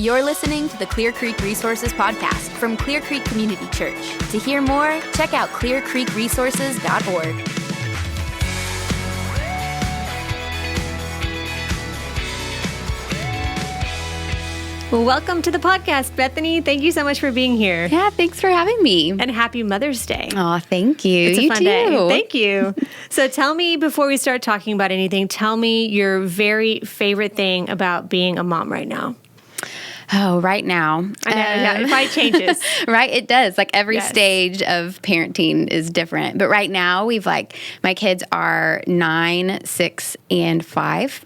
You're listening to the Clear Creek Resources podcast from Clear Creek Community Church. To hear more, check out clearcreekresources.org. Welcome to the podcast, Bethany. Thank you so much for being here. Yeah, thanks for having me. And happy Mother's Day. Oh, thank you. It's a fun too. day. Thank you. So tell me, before we start talking about anything, tell me your very favorite thing about being a mom right now. Oh, right now. I know, yeah, it probably changes. Right, it does. Like every Yes. stage of parenting is different. But right now, my kids are 9, 6, and 5.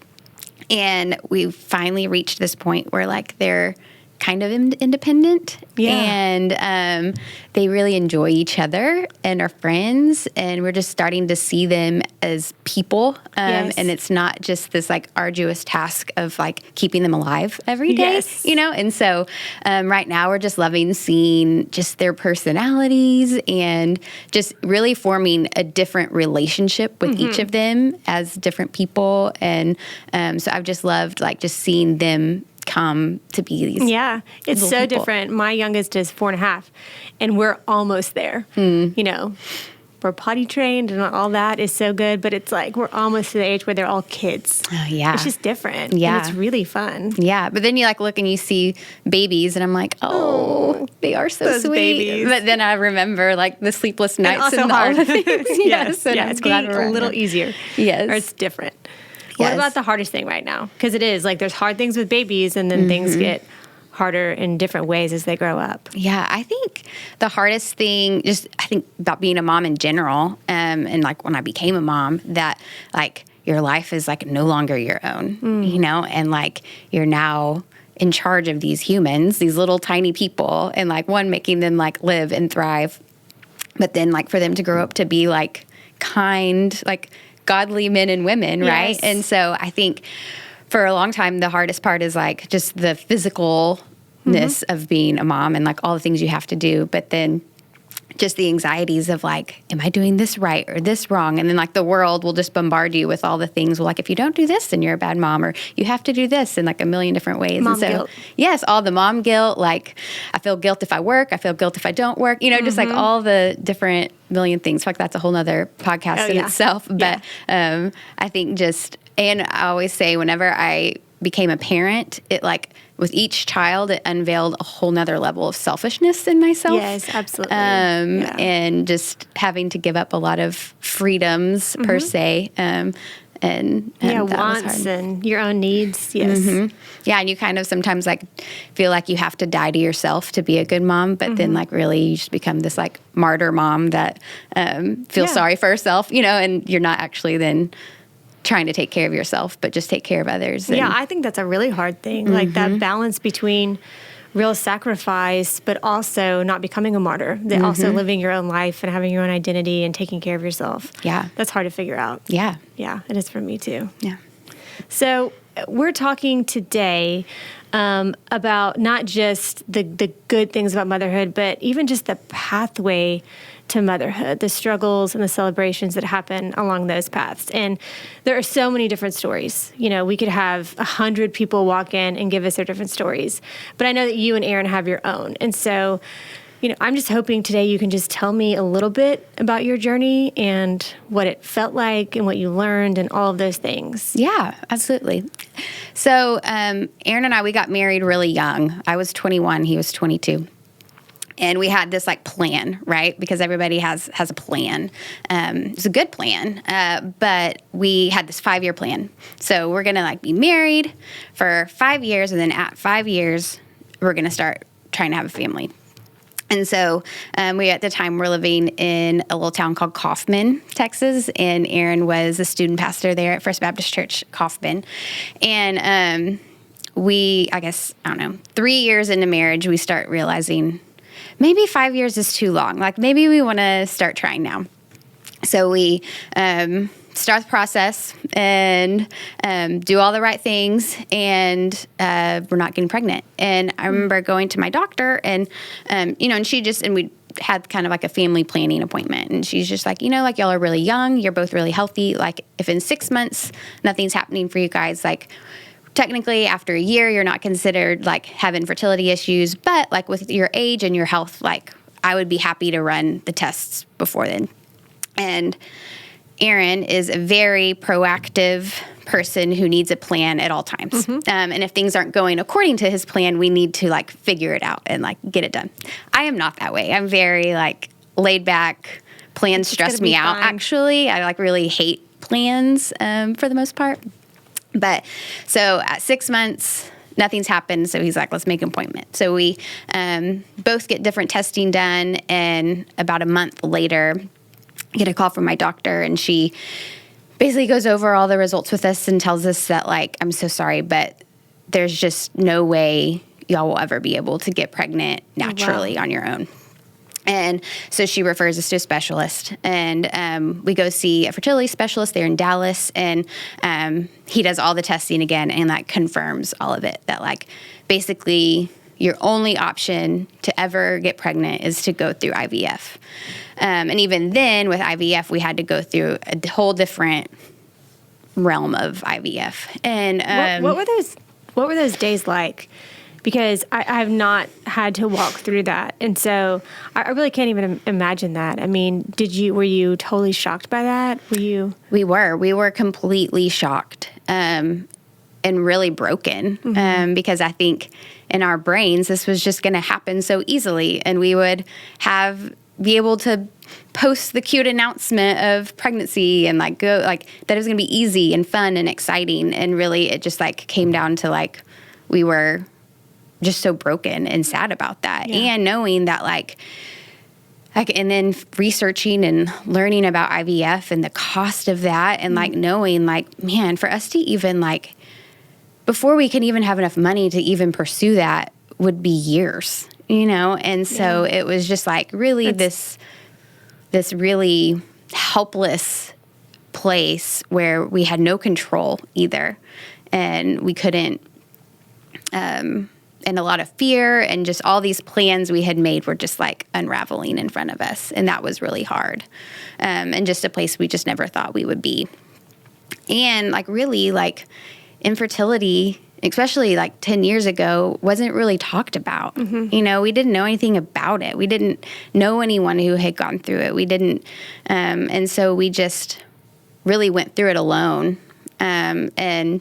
And we've finally reached this point where they're kind of independent. Yeah. And they really enjoy each other and are friends. And we're just starting to see them as people. Yes. And it's not just this arduous task of keeping them alive every day, Yes. And so right now we're just loving seeing just their personalities and just really forming a different relationship with each of them as different people. And so I've just loved just seeing them come to be these. Yeah, it's so people. different. My youngest is 4.5, and we're almost there. We're potty trained and all that is so good, but it's we're almost to the age where they're all kids. Oh, yeah. It's just different. Yeah. And it's really fun. Yeah, but then you look and you see babies, and I'm like, oh, they are so those sweet. babies. But then I remember the sleepless nights And also all the hard. things. Yes, and yeah, I'm it's glad getting we're a little at it. easier. Yes. Or it's different. What Yes. about the hardest thing right now? Because it is there's hard things with babies, and then things get harder in different ways as they grow up. Yeah, I think the hardest thing, about being a mom in general, and when I became a mom, that your life is no longer your own, and you're now in charge of these humans, these little tiny people, and one making them live and thrive, but then for them to grow up to be kind, godly men and women, Yes. right? And so I think for a long time, the hardest part is just the physicalness of being a mom and all the things you have to do. But then just the anxieties of am I doing this right or this wrong? And then the world will just bombard you with all the things. Well, if you don't do this, then you're a bad mom, or you have to do this in a million different ways. Mom and so, guilt. yes, all the mom guilt. I feel guilt if I work. I feel guilt if I don't work. Just all the different million things. That's a whole nother podcast in itself. But I think and I always say whenever I became a parent, it with each child, it unveiled a whole nother level of selfishness in myself. Yes, absolutely. And just having to give up a lot of freedoms per se. And that was wants hard. and your own needs. Yes. Yeah, and you kind of sometimes feel you have to die to yourself to be a good mom, but then really you just become this martyr mom that feels sorry for herself, and you're not actually then trying to take care of yourself, but just take care of others. Yeah, I think that's a really hard thing. That balance between real sacrifice, but also not becoming a martyr. That also living your own life and having your own identity and taking care of yourself. Yeah. That's hard to figure out. Yeah. Yeah, it is for me too. Yeah. So we're talking today about not just the good things about motherhood, but even just the pathway to motherhood, the struggles and the celebrations that happen along those paths. And there are so many different stories. We could have 100 people walk in and give us their different stories. But I know that you and Aaron have your own. And so, I'm just hoping today you can just tell me a little bit about your journey and what it felt like and what you learned and all of those things. Yeah, absolutely. So Aaron and I, we got married really young. I was 21, he was 22. And we had this plan, right? Because everybody has a plan. It's a good plan, but we had this 5-year plan. So we're gonna be married for 5 years, and then at 5 years, we're gonna start trying to have a family. And so we, at the time, were living in a little town called Kaufman, Texas, and Aaron was a student pastor there at First Baptist Church, Kaufman. And we, 3 years into marriage, we start realizing maybe 5 years is too long. Maybe we want to start trying now. So we start the process and do all the right things, and we're not getting pregnant. And I remember going to my doctor, and and we had kind of a family planning appointment, and she's just y'all are really young, you're both really healthy. If in 6 months nothing's happening for you guys, technically after a year, you're not considered like having fertility issues, but like with your age and your health, like I would be happy to run the tests before then. And Aaron is a very proactive person who needs a plan at all times. And if things aren't going according to his plan, we need to like figure it out and like get it done. I am not that way. I'm very like laid back. Plans stress me out. Actually, I like really hate plans for the most part. But so at 6 months, nothing's happened. So he's like, let's make an appointment. So we both get different testing done. And about a month later, I get a call from my doctor, and she basically goes over all the results with us and tells us that, like, I'm so sorry, but there's just no way y'all will ever be able to get pregnant naturally on your own. And so she refers us to a specialist, and we go see a fertility specialist there in Dallas, and he does all the testing again and like confirms all of it, that like basically your only option to ever get pregnant is to go through IVF. And even then with IVF, we had to go through a whole different realm of IVF. And what were those days like? Because I have not had to walk through that. And so I really can't even imagine that. I mean, were you totally shocked by that? We were completely shocked and really broken because I think in our brains, this was just going to happen so easily. And we would be able to post the cute announcement of pregnancy and like go like that it was going to be easy and fun and exciting. And really it just like came down to like, we were just so broken and sad about that. Yeah. And knowing that like, and then researching and learning about IVF and the cost of that and like knowing like, man, for us to even like, before we can even have enough money to even pursue that would be years, you know? And so it was just like really this really helpless place where we had no control either. And we couldn't, and a lot of fear and just all these plans we had made were just like unraveling in front of us. And that was really hard. And just a place we just never thought we would be. And like really like infertility, especially like 10 years ago, wasn't really talked about. You know, we didn't know anything about it. We didn't know anyone who had gone through it. We didn't. And so we just really went through it alone. And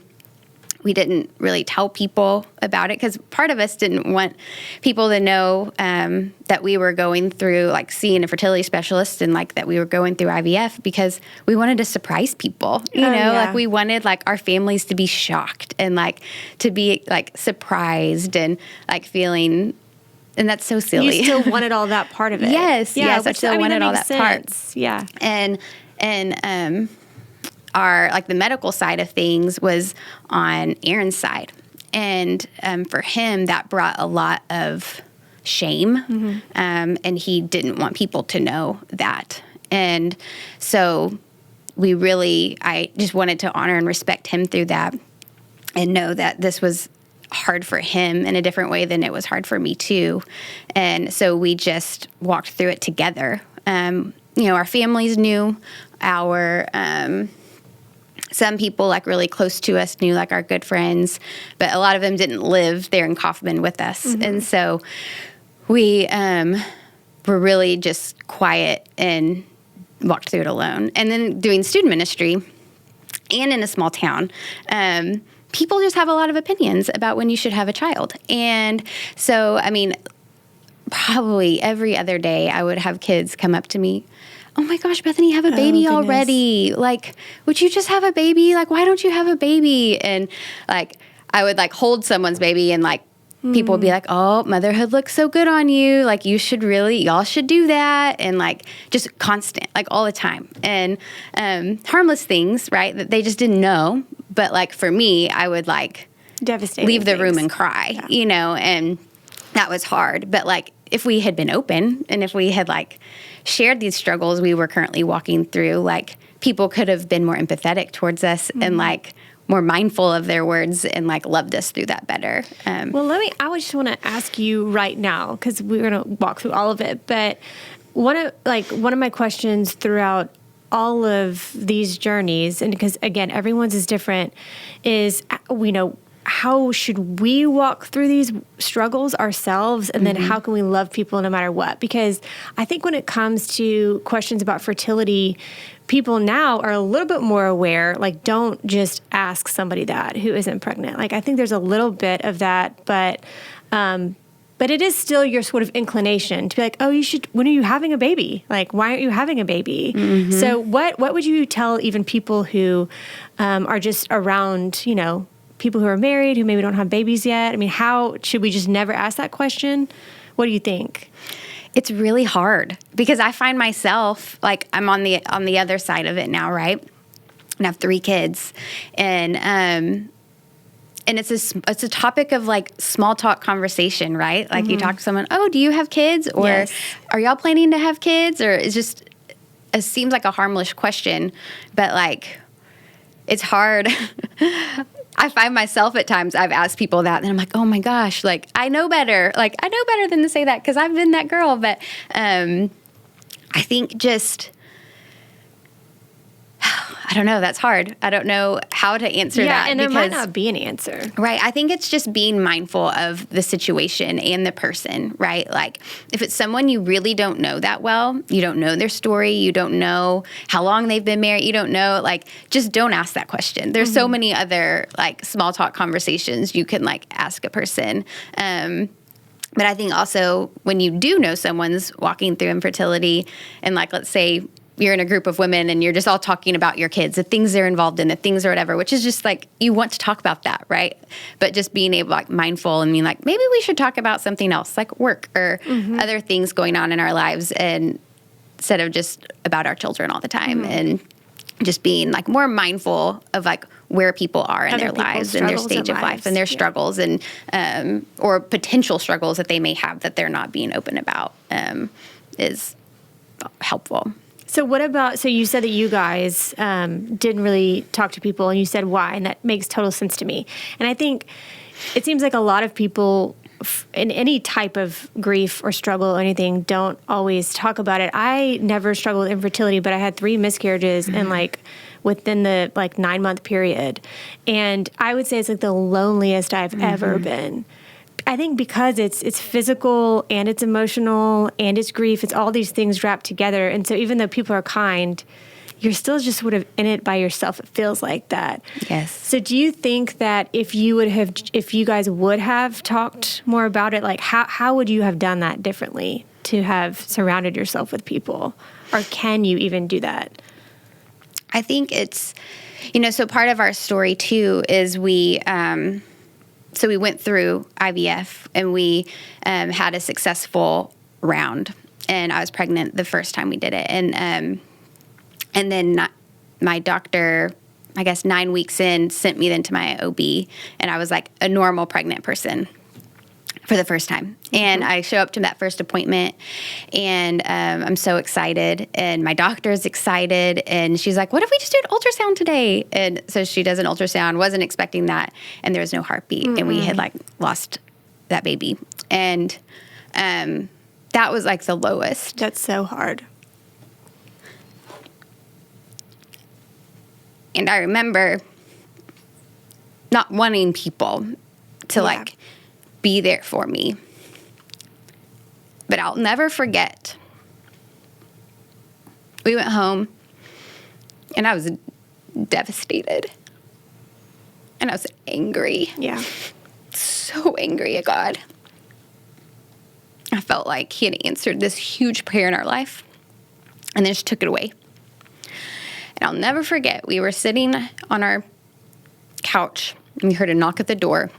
we didn't really tell people about it because part of us didn't want people to know that we were going through, like, seeing a fertility specialist and, like, that we were going through IVF because we wanted to surprise people, you know? Like, we wanted, like, our families to be shocked and, like, to be, like, surprised and, like, feeling... And that's so silly. You still wanted all that part of it. Yes, I still wanted all that part. Yeah. And our, like, the medical side of things was on Aaron's side. And for him, that brought a lot of shame. And he didn't want people to know that. And so I just wanted to honor and respect him through that and know that this was hard for him in a different way than it was hard for me too. And so we just walked through it together. You know, our families knew, some people, like, really close to us knew, like, our good friends, but a lot of them didn't live there in Kaufman with us. And so we were really just quiet and walked through it alone. And then doing student ministry and in a small town, people just have a lot of opinions about when you should have a child. And so, I mean, probably every other day I would have kids come up to me, "Oh my gosh, Bethany, you have a baby already. Like, would you just have a baby? Like, why don't you have a baby?" And, like, I would, like, hold someone's baby and, like, people would be like, "Oh, motherhood looks so good on you. Like, y'all should do that." And, like, just constant, like, all the time. And harmless things, right, that they just didn't know. But, like, for me, I would, like, leave the room and cry, you know, and that was hard. But, like, if we had been open and if we had, like, shared these struggles we were currently walking through, like, people could have been more empathetic towards us and, like, more mindful of their words and, like, loved us through that better. Well, I just want to ask you right now, because we're going to walk through all of it, but one of my questions throughout all of these journeys, and because, again, everyone's is different, is, you know, how should we walk through these struggles ourselves? And then how can we love people no matter what? Because I think when it comes to questions about fertility, people now are a little bit more aware, like, don't just ask somebody that who isn't pregnant. Like, I think there's a little bit of that, but it is still your sort of inclination to be like, oh, when are you having a baby? Like, why aren't you having a baby? So what would you tell even people who are just around, people who are married, who maybe don't have babies yet? I mean, how should we just never ask that question? What do you think? It's really hard because I find myself, like, I'm on the other side of it now, right? And I have 3 kids, and it's a topic of, like, small talk conversation, right? Like, you talk to someone, oh, do you have kids? Or are y'all planning to have kids? Or it seems like a harmless question, but, like, it's hard. I find myself at times, I've asked people that, and I'm like, oh my gosh, like, I know better. Like, I know better than to say that because I've been that girl. But I think just, I don't know. That's hard. I don't know how to answer that. And there might not be an answer. Right. I think it's just being mindful of the situation and the person, right? Like, if it's someone you really don't know that well, you don't know their story, you don't know how long they've been married, you don't know, like, just don't ask that question. There's so many other, like, small talk conversations you can, like, ask a person. But I think also when you do know someone's walking through infertility, and, like, let's say you're in a group of women and you're just all talking about your kids, the things they're involved in, the things or whatever, which is just, like, you want to talk about that, right? But just being able, like, mindful and being like, maybe we should talk about something else, like work or other things going on in our lives, and instead of just about our children all the time, and just being, like, more mindful of, like, where people are in their lives and their stage of life and their struggles and or potential struggles that they may have that they're not being open about is helpful. So you said that you guys didn't really talk to people, and you said why, and that makes total sense to me. And I think it seems like a lot of people in any type of grief or struggle or anything don't always talk about it. I never struggled with infertility, but I had 3 miscarriages and, like, within the, like, 9-month period. And I would say it's, like, the loneliest I've ever been. I think because it's physical and it's emotional and it's grief, it's all these things wrapped together. And so even though people are kind, you're still just sort of in it by yourself. It feels like that. Yes. So do you think that if you guys would have talked more about it, like, how would you have done that differently to have surrounded yourself with people? Or can you even do that? I think it's, so part of our story too is we went through IVF, and we had a successful round, and I was pregnant the first time we did it. And then my doctor, I guess 9 weeks in, sent me then to my OB, and I was like a normal pregnant person for the first time. And I show up to that first appointment, and I'm so excited, and my doctor's excited, and she's like, what if we just do an ultrasound today? And so she does an ultrasound, wasn't expecting that, and there was no heartbeat, and we had, like, lost that baby. And that was, like, the lowest. That's so hard. And I remember not wanting people to, like, be there for me. But I'll never forget. We went home, and I was devastated. And I was angry. Yeah. So angry at God. I felt like He had answered this huge prayer in our life, and then just took it away. And I'll never forget, we were sitting on our couch, and we heard a knock at the door.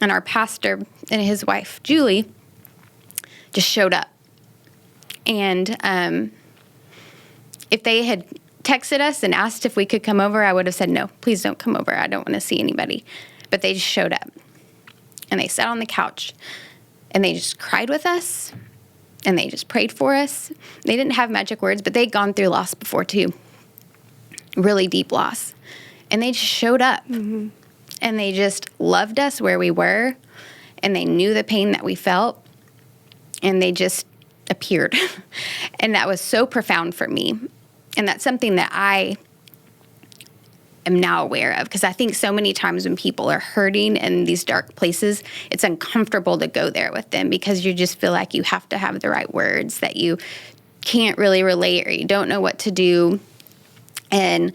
And our pastor and his wife, Julie, just showed up. And if they had texted us and asked if we could come over, I would have said, no, please don't come over. I don't want to see anybody. But they just showed up. And they sat on the couch, and they just cried with us, and they just prayed for us. They didn't have magic words, but they'd gone through loss before too. Really deep loss. And they just showed up. And they just loved us where we were, and they knew the pain that we felt, and they just appeared. And that was so profound for me. And that's something that I am now aware of. Because I think so many times when people are hurting in these dark places, it's uncomfortable to go there with them because you just feel like you have to have the right words, that you can't really relate or you don't know what to do. And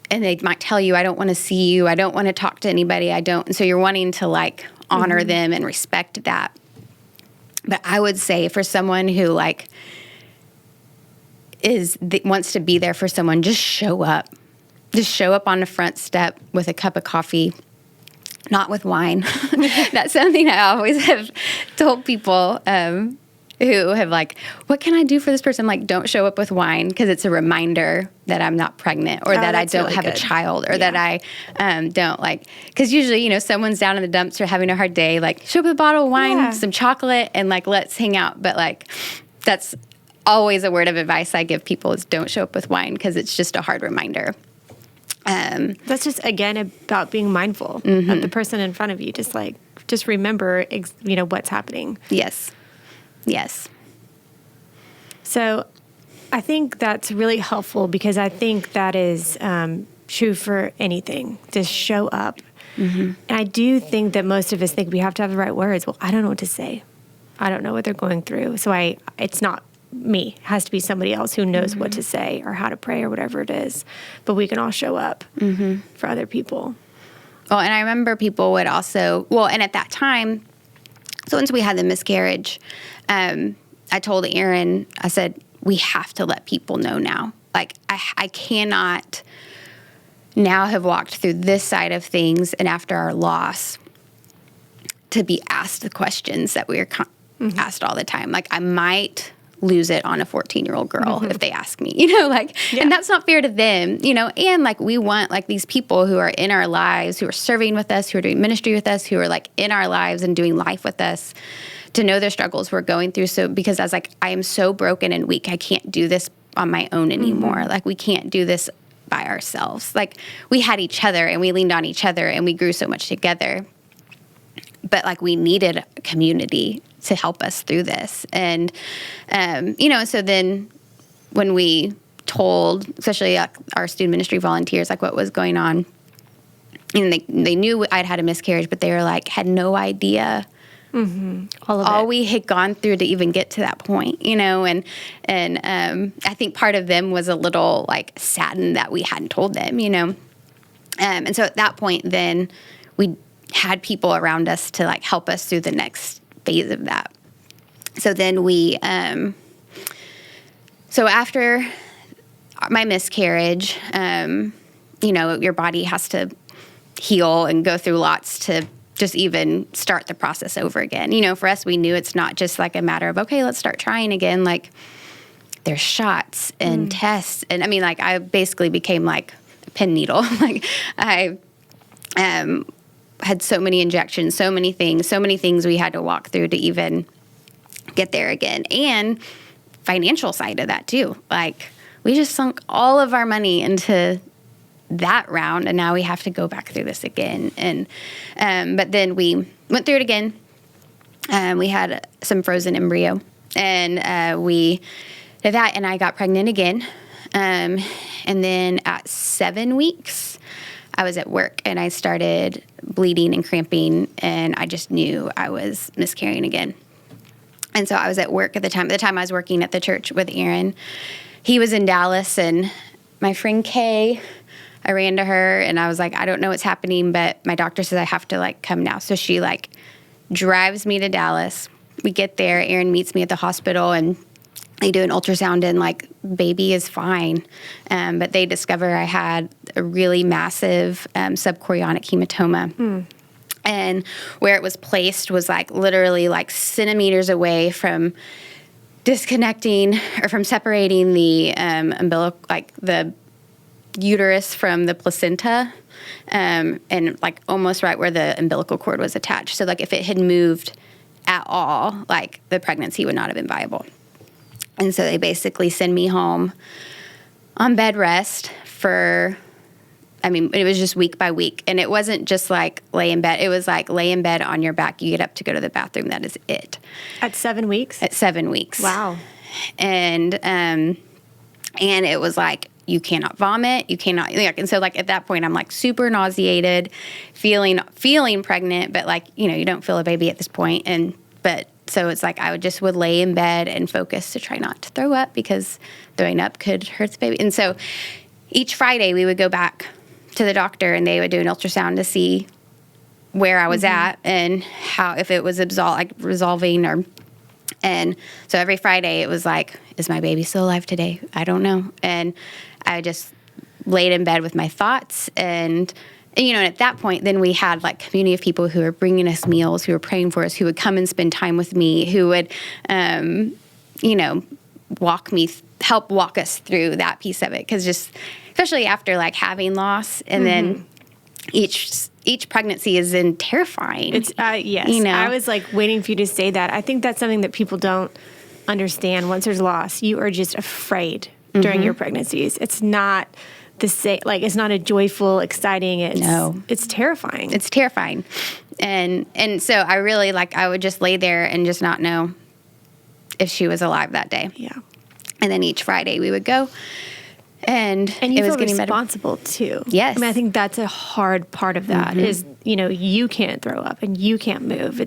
they might tell you, I don't want to see you. I don't want to talk to anybody. And so you're wanting to like honor them and respect that. But I would say for someone who like wants to be there for someone, just show up. Just show up on the front step with a cup of coffee, not with wine. That's something I always have told people who have like, what can I do for this person? Like, don't show up with wine because it's a reminder that I'm not pregnant or that I don't have a child or that I don't like, because usually, you know, someone's down in the dumps or having a hard day, like show up with a bottle of wine, some chocolate, and like, let's hang out. But like, that's always a word of advice I give people is don't show up with wine because it's just a hard reminder. That's just, again, about being mindful of the person in front of you. Just remember, you know, what's happening. Yes. So I think that's really helpful because I think that is true for anything. Just show up. And I do think that most of us think we have to have the right words. Well, I don't know what to say. I don't know what they're going through. So it's not me. It has to be somebody else who knows what to say or how to pray or whatever it is. But we can all show up for other people. Well, and I remember people would also, and at that time, so once we had the miscarriage, I told Aaron, I said, we have to let people know now. Like, I cannot now have walked through this side of things and after our loss to be asked the questions that we are asked all the time. Like, I might lose it on a 14-year-old girl if they ask me, you know, like, and that's not fair to them, you know, and like, we want like these people who are in our lives, who are serving with us, who are doing ministry with us, who are like in our lives and doing life with us to know their struggles we're going through. So, because I was like, I am so broken and weak. I can't do this on my own anymore. Like, we can't do this by ourselves. Like, we had each other and we leaned on each other and we grew so much together. But like, we needed a community to help us through this. And, you know, so then when we told, especially our student ministry volunteers, like what was going on, and they knew I'd had a miscarriage, but they were like, had no idea all we had gone through to even get to that point, you know, and I think part of them was a little like saddened that we hadn't told them, you know. And so at that point, then we had people around us to like help us through the next phase of that. So then so after my miscarriage, you know, your body has to heal and go through lots to just even start the process over again. You know, for us, we knew it's not just like a matter of, okay, let's start trying again. Like, there's shots and tests. And I mean, like, I basically became like a pin needle. Like, I had so many injections, so many things we had to walk through to even get there again. And financial side of that too. Like, we just sunk all of our money into that round, and now we have to go back through this again. And but then we went through it again. We had some frozen embryo, and we did that, and I got pregnant again. And then at 7 weeks, I was at work, and I started bleeding and cramping, and I just knew I was miscarrying again. And so I was at work at the time. At the time, I was working at the church with Aaron. He was in Dallas, and my friend Kay, I ran to her and I was like, I don't know what's happening, but my doctor says I have to like come now. So she like drives me to Dallas. We get there, Aaron meets me at the hospital, and they do an ultrasound, and like, baby is fine. But they discover I had a really massive subchorionic hematoma. And where it was placed was like literally like centimeters away from disconnecting or from separating the umbilical, like the uterus from the placenta, and like almost right where the umbilical cord was attached. So like, if it had moved at all, like, the pregnancy would not have been viable. And so they basically send me home on bed rest for, I mean, it was just week by week. And it wasn't just like lay in bed. It was like lay in bed on your back. You get up to go to the bathroom. That is it. At 7 weeks? At 7 weeks. Wow. And it was like you cannot vomit, you cannot, like, and so like at that point I'm like super nauseated, feeling pregnant, but like, you know, you don't feel a baby at this point. But so it's like I would lay in bed and focus to try not to throw up, because throwing up could hurt the baby. And so each Friday we would go back to the doctor and they would do an ultrasound to see where I was at and how, if it was resolving or, and so every Friday it was like, is my baby still alive today? I don't know. And I just laid in bed with my thoughts and you know, and at that point, then we had like community of people who were bringing us meals, who were praying for us, who would come and spend time with me, who would, you know, help walk us through that piece of it. Cause just, especially after like having loss and then each pregnancy is then terrifying. It's yes. You know? I was like waiting for you to say that. I think that's something that people don't understand. Once there's loss, you are just afraid during your pregnancies. It's not the same. Like it's not a joyful, exciting. It's terrifying. It's terrifying, and so I really I would just lay there and just not know if she was alive that day. Yeah. And then each Friday we would go. And you it was feel getting responsible too. Yes. I mean, I think that's a hard part of that is, you know, you can't throw up and you can't move.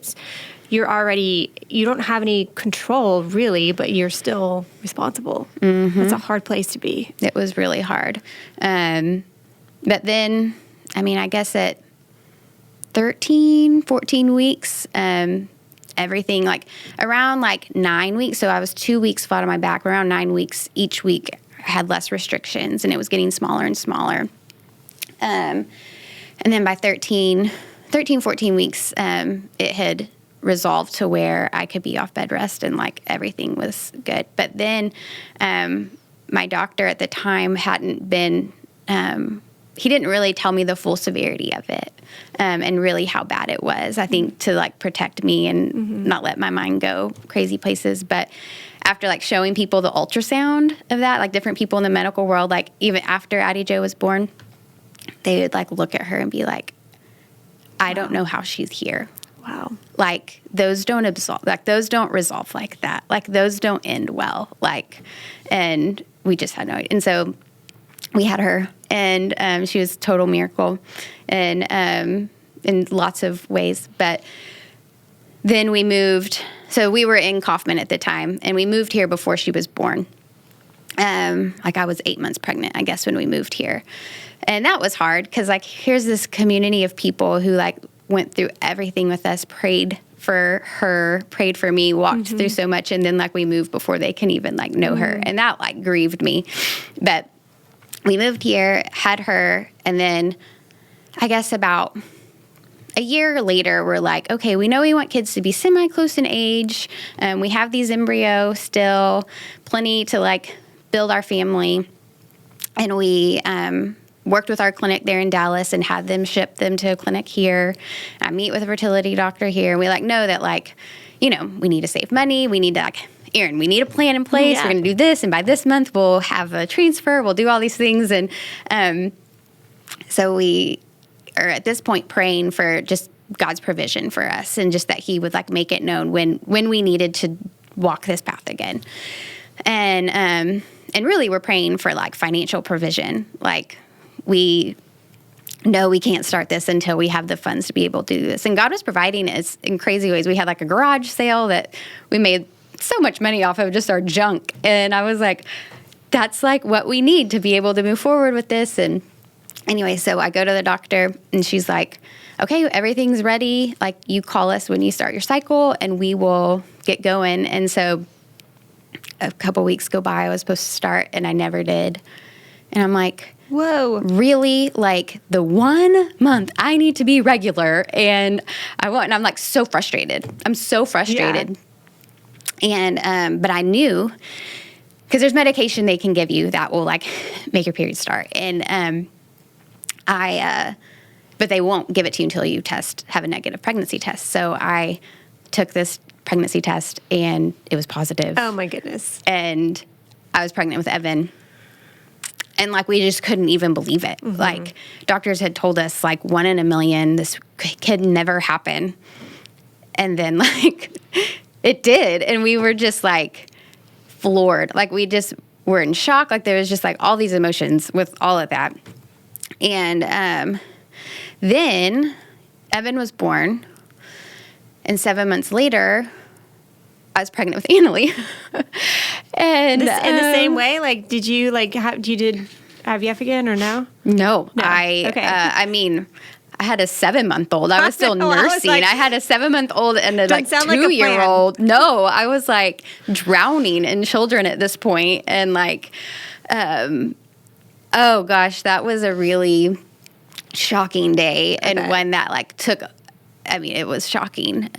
You don't have any control really, but you're still responsible. It's a hard place to be. It was really hard. But then, I mean, I guess at 13, 14 weeks, everything around 9 weeks. So I was 2 weeks flat on my back. Around 9 weeks each week, I had less restrictions, and it was getting smaller and smaller. And then by 13, 14 weeks, it had resolved to where I could be off bed rest and everything was good. But then my doctor at the time hadn't been, he didn't really tell me the full severity of it and really how bad it was, I think, to protect me and not let my mind go crazy places. But after showing people the ultrasound of that, different people in the medical world, even after Addie Jo was born, they would look at her and be like, I don't know how she's here. Wow. Those don't absolve, those don't resolve like that. Those don't end well. And we just had no idea. And so we had her, and she was a total miracle and in lots of ways. But then we moved. So we were in Kaufman at the time, and we moved here before she was born. I was 8 months pregnant, I guess, when we moved here. And that was hard because, here's this community of people who, went through everything with us, prayed for her, prayed for me, walked through so much, and then, we moved before they can even, know her. And that, grieved me. But we moved here, had her, and then I guess about a year later, we're okay, we know we want kids to be semi-close in age. We have these embryos still, plenty to, build our family. And we worked with our clinic there in Dallas and had them ship them to a clinic here. I meet with a fertility doctor here. And we, know that, we need to save money. We need to, Erin, we need a plan in place. Yeah. We're going to do this. And by this month, we'll have a transfer. We'll do all these things. And so we are at this point praying for just God's provision for us and just that he would make it known when we needed to walk this path again. And really we're praying for financial provision. We know we can't start this until we have the funds to be able to do this. And God was providing us in crazy ways. We had a garage sale that we made so much money off of, just our junk. And I was that's what we need to be able to move forward with this. And anyway, so I go to the doctor and she's like, okay, everything's ready. You call us when you start your cycle and we will get going. And so a couple weeks go by, I was supposed to start and I never did. And I'm like, whoa, really? The 1 month I need to be regular and I'm so frustrated. I'm so frustrated. Yeah. And, but I knew, cause there's medication they can give you that will make your period start. And, but they won't give it to you until you have a negative pregnancy test. So I took this pregnancy test and it was positive. Oh my goodness. And I was pregnant with Evan. And we just couldn't even believe it. Doctors had told us 1 in a million, this could never happen. And then it did. And we were just floored. We just were in shock. Like there was just like all these emotions with all of that. And then Evan was born, and 7 months later, I was pregnant with Annalie. And in the same way, like, did you like you did IVF again or no? No. Okay. I mean, I had a 7-month-old. I was still nursing. I had a 7-month-old and a like 2-year-old. No, I was like drowning in children at this point, and like, oh gosh, that was a really shocking day, and one that like took. I mean, it was shocking,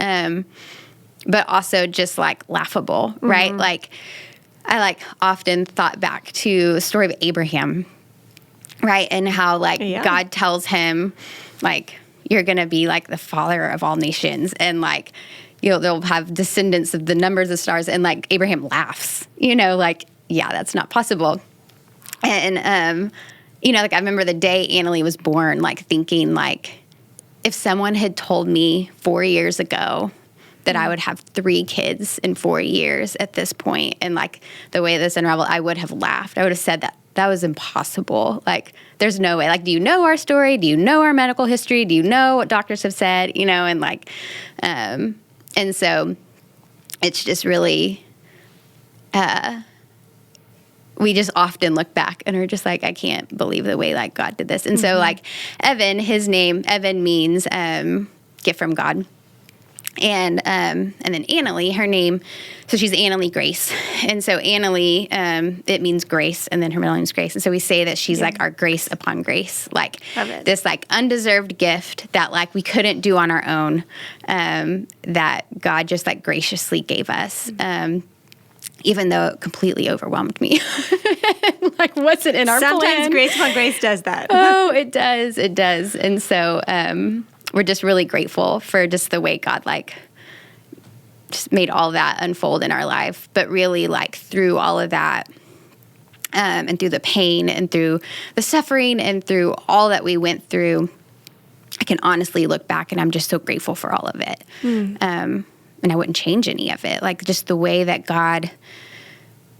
but also just like laughable, right? Like, I like often thought back to the story of Abraham, right, and how like God tells him, like, you're going to be like the father of all nations, and like, they'll have descendants of the numbers of stars, and like Abraham laughs, like, yeah, that's not possible. And, like I remember the day Annalie was born, like thinking like, if someone had told me 4 years ago that I would have 3 kids in 4 years at this point, and like the way this unraveled, I would have laughed. I would have said that was impossible. Like, there's no way. Like, do you know our story? Do you know our medical history? Do you know what doctors have said? And like, and so it's just really, we just often look back and are just like, I can't believe the way like God did this. And so like Evan, his name, Evan means gift from God. And then Annalie, her name, so she's Annalie Grace. And so Annalie, it means grace, and then her middle name is Grace. And so we say that she's like our grace upon grace, like this like undeserved gift that like we couldn't do on our own, that God just like graciously gave us. Even though it completely overwhelmed me. Like, wasn't in our plan. Sometimes grace upon grace does that. Oh, it does. It does. And so we're just really grateful for just the way God, like, just made all that unfold in our life. But really, like, through all of that, and through the pain and through the suffering and through all that we went through, I can honestly look back and I'm just so grateful for all of it. And I wouldn't change any of it. Like, just the way that God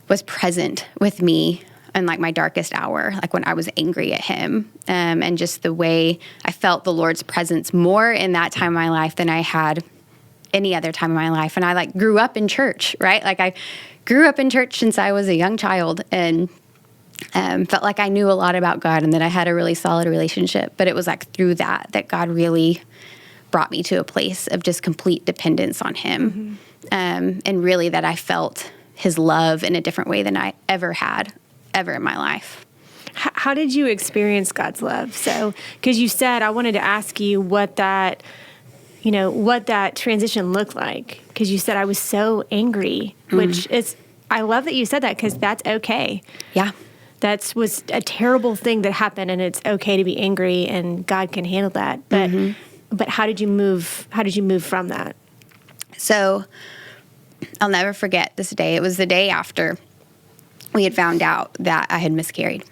was present with me in like my darkest hour, like when I was angry at him, and just the way I felt the Lord's presence more in that time of my life than I had any other time in my life. And I like grew up in church, right? Like I grew up in church since I was a young child, and felt like I knew a lot about God and that I had a really solid relationship. But it was like through that God really brought me to a place of just complete dependence on him. And really that I felt his love in a different way than I ever had in my life. How did you experience God's love? So, because you said, I wanted to ask you what that transition looked like. Because you said, I was so angry, which is, I love that you said that, because that's okay. Yeah. That was a terrible thing that happened, and it's okay to be angry, and God can handle that. But how did you move? How did you move from that? So I'll never forget this day. It was the day after we had found out that I had miscarried.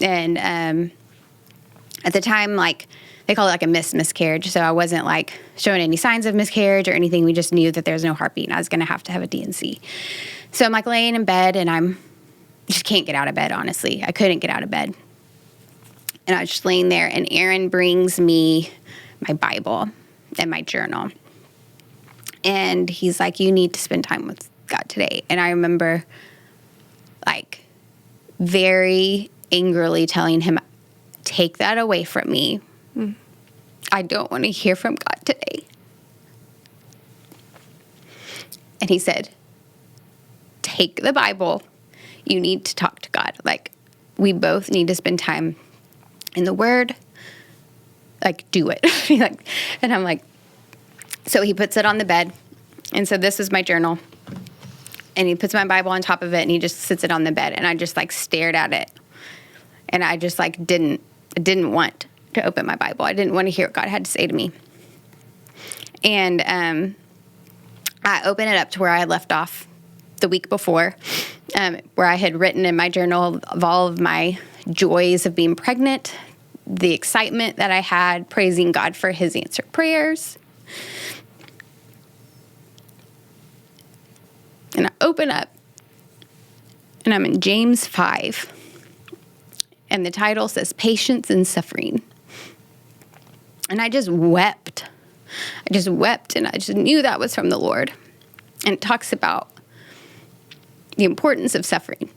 And at the time, like, they call it like a miscarriage. So I wasn't like showing any signs of miscarriage or anything. We just knew that there was no heartbeat and I was going to have a D&C. So I'm like laying in bed, and I'm just can't get out of bed, honestly. I couldn't get out of bed. And I was just laying there, and Aaron brings me my Bible and my journal. And he's like, you need to spend time with God today. And I remember like very angrily telling him, take that away from me. I don't want to hear from God today. And he said, take the Bible. You need to talk to God. Like, we both need to spend time in the Word. Like, do it. And I'm like, so he puts it on the bed. And so this is my journal. And he puts my Bible on top of it, and he just sits it on the bed. And I just like stared at it. And I just like didn't want to open my Bible. I didn't want to hear what God had to say to me. And I opened it up to where I had left off the week before, where I had written in my journal of all of my joys of being pregnant, the excitement that I had, praising God for his answered prayers. And I open up, And I'm in James 5. And the title says, Patience in Suffering. And I just wept. And I just knew that was from the Lord. And it talks about the importance of suffering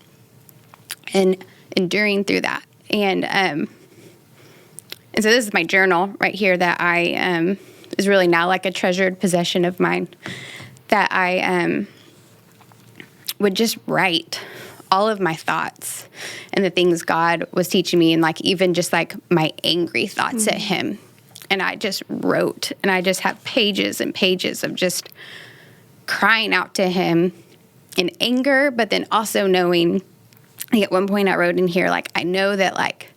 and enduring through that. And so this is my journal right here that I is really now like a treasured possession of mine, that I would just write all of my thoughts and the things God was teaching me, and like even just like my angry thoughts at him. And I just wrote, and I just have pages and pages of just crying out to him in anger, but then also knowing, like at one point I wrote in here, like, I know that like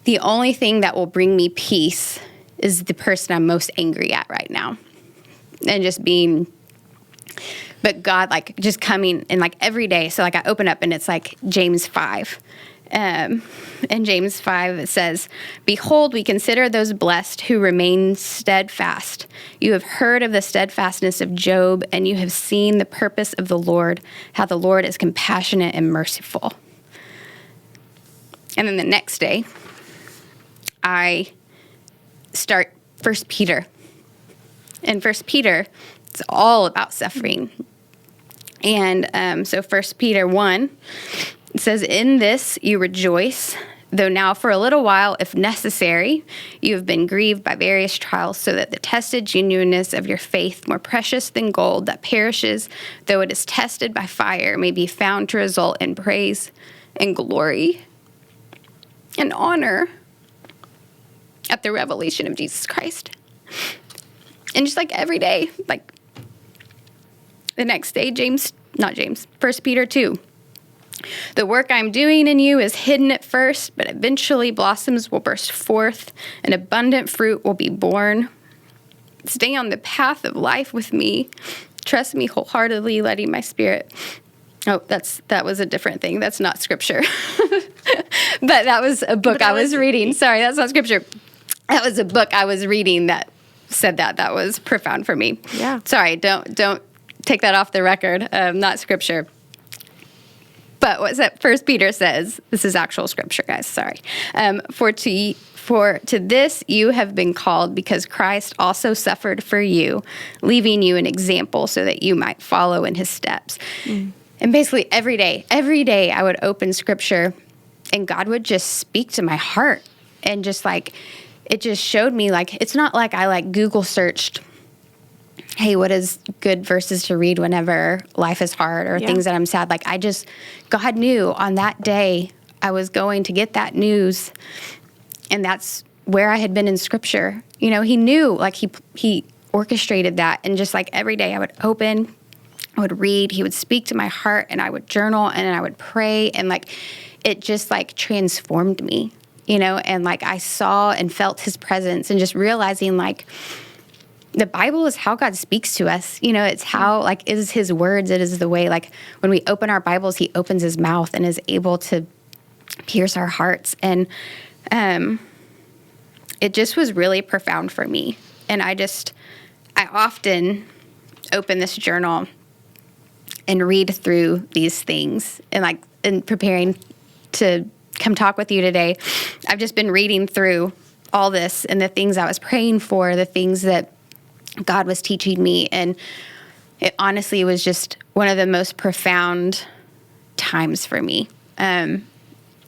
the only thing that will bring me peace is the person I'm most angry at right now. And just being, but God, like just coming and like every day. So like I open up and it's like James 5. In James 5, it says, Behold, we consider those blessed who remain steadfast. You have heard of the steadfastness of Job, and you have seen the purpose of the Lord, how the Lord is compassionate and merciful. And then the next day, I start 1 Peter. In 1 Peter, it's all about suffering. And so 1 Peter 1, it says, In this you rejoice, though now for a little while, if necessary, you have been grieved by various trials, so that the tested genuineness of your faith, more precious than gold that perishes, though it is tested by fire, may be found to result in praise and glory and honor at the revelation of Jesus Christ. And just like every day, like the next day, 1 Peter 2. The work I'm doing in you is hidden at first, but eventually blossoms will burst forth and abundant fruit will be born. Stay on the path of life with me. Trust me wholeheartedly, letting my spirit. Oh, that was a different thing. That's not scripture. But that was a book I was reading. Sorry, that's not scripture. That was a book I was reading that said that. That was profound for me. Yeah. Sorry, don't take that off the record. Not scripture. But what First Peter says, this is actual scripture, guys, sorry. For to this you have been called, because Christ also suffered for you, leaving you an example so that you might follow in his steps. And basically every day I would open scripture and God would just speak to my heart. And just like, it just showed me, like, it's not like I like Google searched, hey, what is good verses to read whenever life is hard or things that I'm sad? Like, God knew on that day I was going to get that news, and that's where I had been in scripture. You know, he knew, like, he orchestrated that. And just like every day I would open, I would read, he would speak to my heart, and I would journal, and I would pray, and like, it just like transformed me, you know, and like I saw and felt his presence, and just realizing like, the Bible is how God speaks to us. You know, it's how, like, it is his words. It is the way, like, when we open our Bibles, he opens his mouth and is able to pierce our hearts. And it just was really profound for me. And I often open this journal and read through these things. And, like, in preparing to come talk with you today, I've just been reading through all this and the things I was praying for, the things that God was teaching me, and it honestly was just one of the most profound times for me. And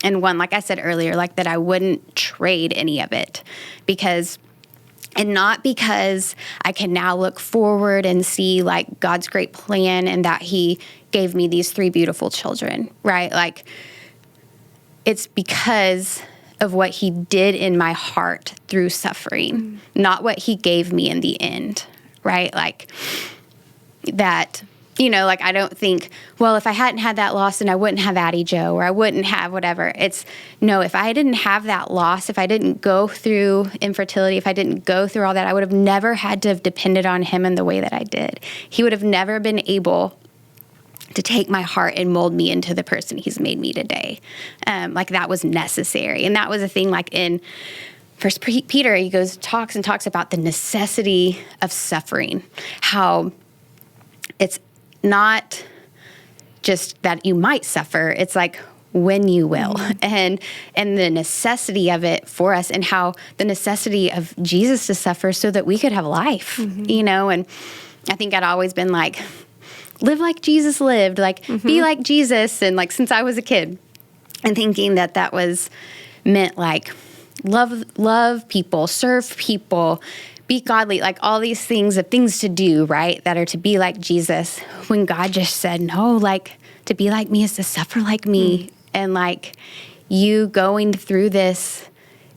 one, like I said earlier, like that I wouldn't trade any of it not because I can now look forward and see like God's great plan and that he gave me these 3 beautiful children, right? Like, it's because of what he did in my heart through suffering, not what he gave me in the end, right? Like that, you know, like I don't think, well, if I hadn't had that loss, then I wouldn't have Addie Joe, or I wouldn't have whatever. It's, no, if I didn't have that loss, if I didn't go through infertility, if I didn't go through all that, I would have never had to have depended on him in the way that I did. He would have never been able to take my heart and mold me into the person he's made me today. Like that was necessary. And that was a thing, like in First Peter, he talks about the necessity of suffering, how it's not just that you might suffer. It's like when you will, and the necessity of it for us, and how the necessity of Jesus to suffer so that we could have life, you know. And I think I'd always been like, live like Jesus lived, like be like Jesus. And like, since I was a kid, and thinking that was meant like love people, serve people, be godly, like all these things of things to do, right? That are to be like Jesus, when God just said, no, like to be like me is to suffer like me. And like you going through this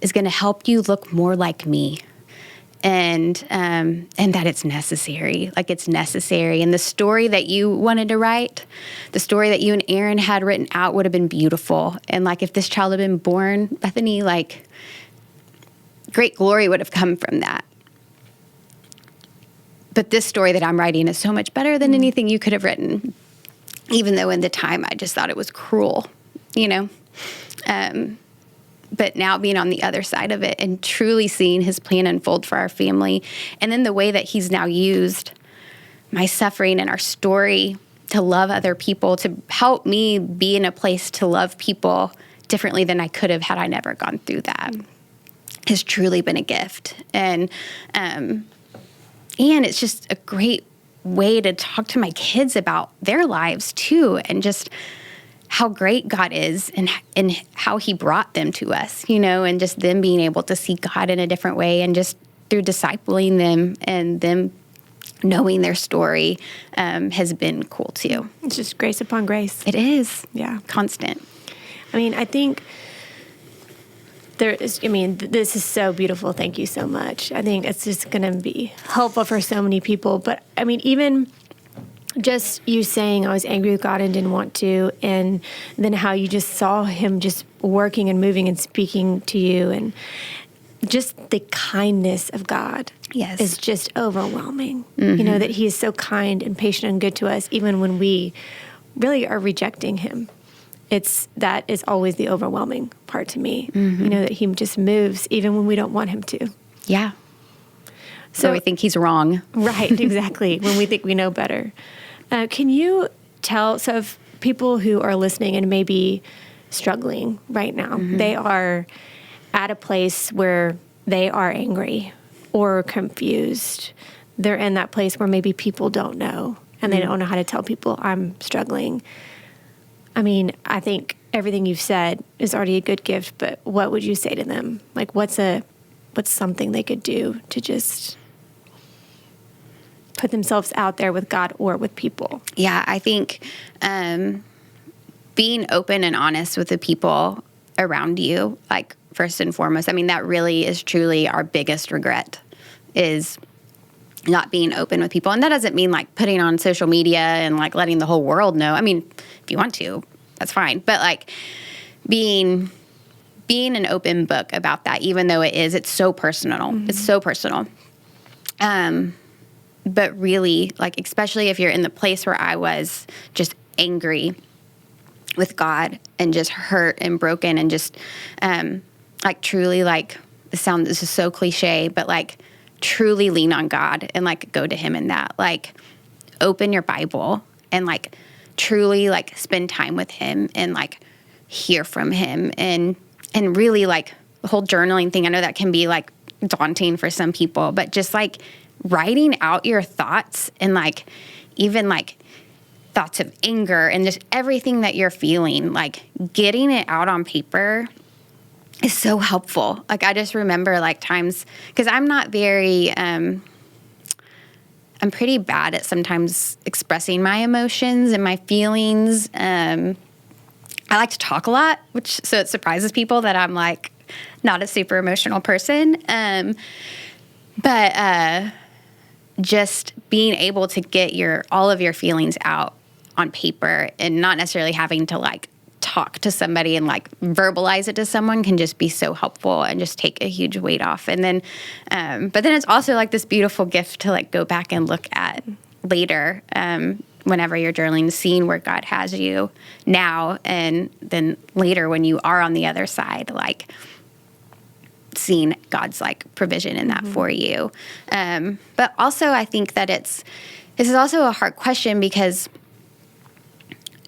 is going to help you look more like me. And that it's necessary, like it's necessary. And the story that you wanted to write, the story that you and Aaron had written out would have been beautiful. And like, if this child had been born, Bethany, like great glory would have come from that. But this story that I'm writing is so much better than anything you could have written, even though in the time I just thought it was cruel, you know? But now being on the other side of it and truly seeing his plan unfold for our family, and then the way that he's now used my suffering and our story to love other people, to help me be in a place to love people differently than I could have had I never gone through that, has truly been a gift. And it's just a great way to talk to my kids about their lives too, and just how great God is and how he brought them to us, you know, and just them being able to see God in a different way, and just through discipling them and them knowing their story has been cool too. It's just grace upon grace. It is. Yeah. Constant. I mean, I think this is so beautiful. Thank you so much. I think it's just going to be helpful for so many people. But I mean, even just you saying I was angry with God and didn't want to, and then how you just saw him just working and moving and speaking to you, and just the kindness of God is just overwhelming. You know, that he is so kind and patient and good to us, even when we really are rejecting him. That is always the overwhelming part to me. You know, that he just moves even when we don't want him to. Yeah. So we think he's wrong. Right, exactly. When we think we know better. Can you tell, so if people who are listening and maybe struggling right now, they are at a place where they are angry or confused. They're in that place where maybe people don't know, and they don't know how to tell people, I'm struggling. I mean, I think everything you've said is already a good gift, but what would you say to them? Like, what's something they could do to just put themselves out there with God or with people? Yeah, I think being open and honest with the people around you, like first and foremost. I mean, that really is truly our biggest regret, is not being open with people. And that doesn't mean like putting on social media and like letting the whole world know. I mean, if you want to, that's fine. But like being an open book about that, even though it's so personal. It's so personal. But really, like, especially if you're in the place where I was, just angry with God and just hurt and broken and just like truly, like, this is so cliche, but like truly lean on God and like go to him in that. Like, open your Bible and like truly like spend time with him and like hear from him, and really like the whole journaling thing. I know that can be like daunting for some people, but just like writing out your thoughts and like even like thoughts of anger and just everything that you're feeling, like getting it out on paper is so helpful. Like, I just remember like times, because I'm not very, I'm pretty bad at sometimes expressing my emotions and my feelings. I like to talk a lot, so it surprises people that I'm like not a super emotional person. But just being able to get all of your feelings out on paper and not necessarily having to like talk to somebody and like verbalize it to someone can just be so helpful and just take a huge weight off. And then, but then it's also like this beautiful gift to like go back and look at later, whenever you're journaling, seeing where God has you now, and then later when you are on the other side, like seeing God's like provision in that for you. But also I think that this is also a hard question, because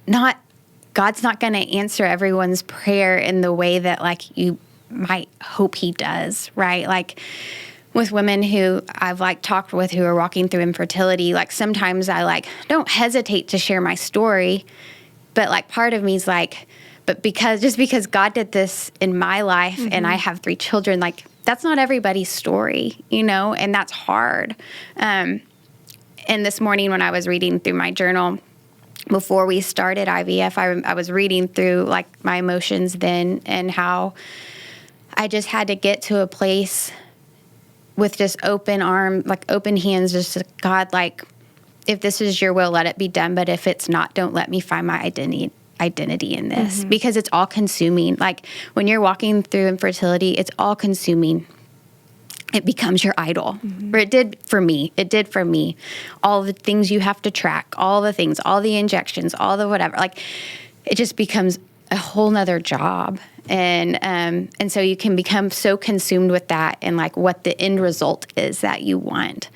God's not going to answer everyone's prayer in the way that like you might hope he does, right? Like with women who I've like talked with who are walking through infertility, like sometimes I like don't hesitate to share my story, but like part of me is like, but because God did this in my life and I have 3 children, like that's not everybody's story, and that's hard. And this morning when I was reading through my journal, before we started IVF, I was reading through like my emotions then and how I just had to get to a place with just open hands, just to God, like, if this is your will, let it be done. But if it's not, don't let me find my identity in this, because it's all consuming. Like when you're walking through infertility, it's all consuming. It becomes your idol. Or it did for me. All the things you have to track, all the things, all the injections, all the whatever. Like it just becomes a whole nother job. And so you can become so consumed with that and like what the end result is that you want.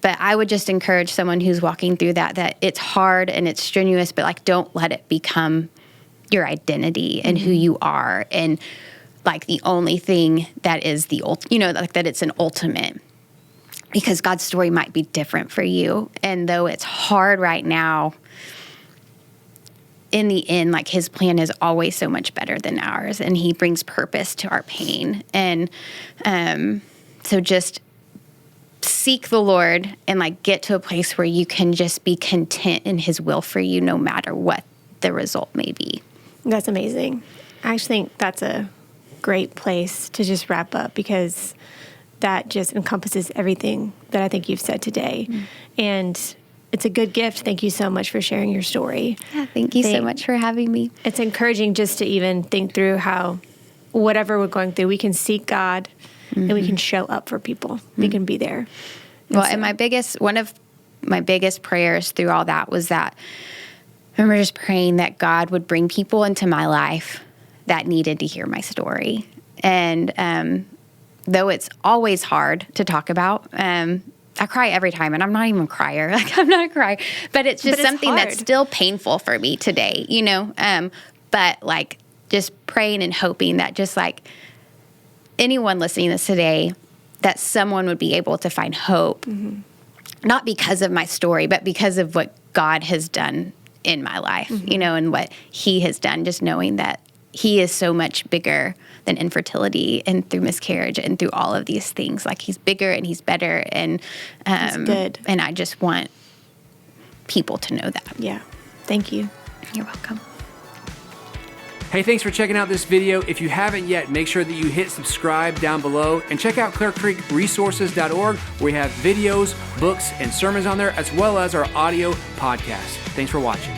But I would just encourage someone who's walking through that it's hard and it's strenuous, but like don't let it become your identity and who you are, and like the only thing that is like that it's an ultimate, because God's story might be different for you. And though it's hard right now, in the end, like his plan is always so much better than ours, and he brings purpose to our pain. And so just seek the Lord and like get to a place where you can just be content in his will for you, no matter what the result may be. That's amazing. I actually think that's a great place to just wrap up, because that just encompasses everything that I think you've said today. And it's a good gift. Thank you so much for sharing your story. Yeah, thank you so much for having me. It's encouraging just to even think through how whatever we're going through, we can seek God and we can show up for people. We can be there. And one of my biggest prayers through all that was that I remember just praying that God would bring people into my life that needed to hear my story. And though it's always hard to talk about, I cry every time, and I'm not even a crier. Like I'm not a crier, but it's just something that's still painful for me today, but like just praying and hoping that just like anyone listening to this today, that someone would be able to find hope, not because of my story, but because of what God has done in my life, and what he has done, just knowing that he is so much bigger than infertility and through miscarriage and through all of these things. Like he's bigger and he's better. And that's good. And I just want people to know that. Yeah. Thank you. You're welcome. Hey, thanks for checking out this video. If you haven't yet, make sure that you hit subscribe down below and check out ClearCreekResources.org, where we have videos, books, and sermons on there, as well as our audio podcast. Thanks for watching.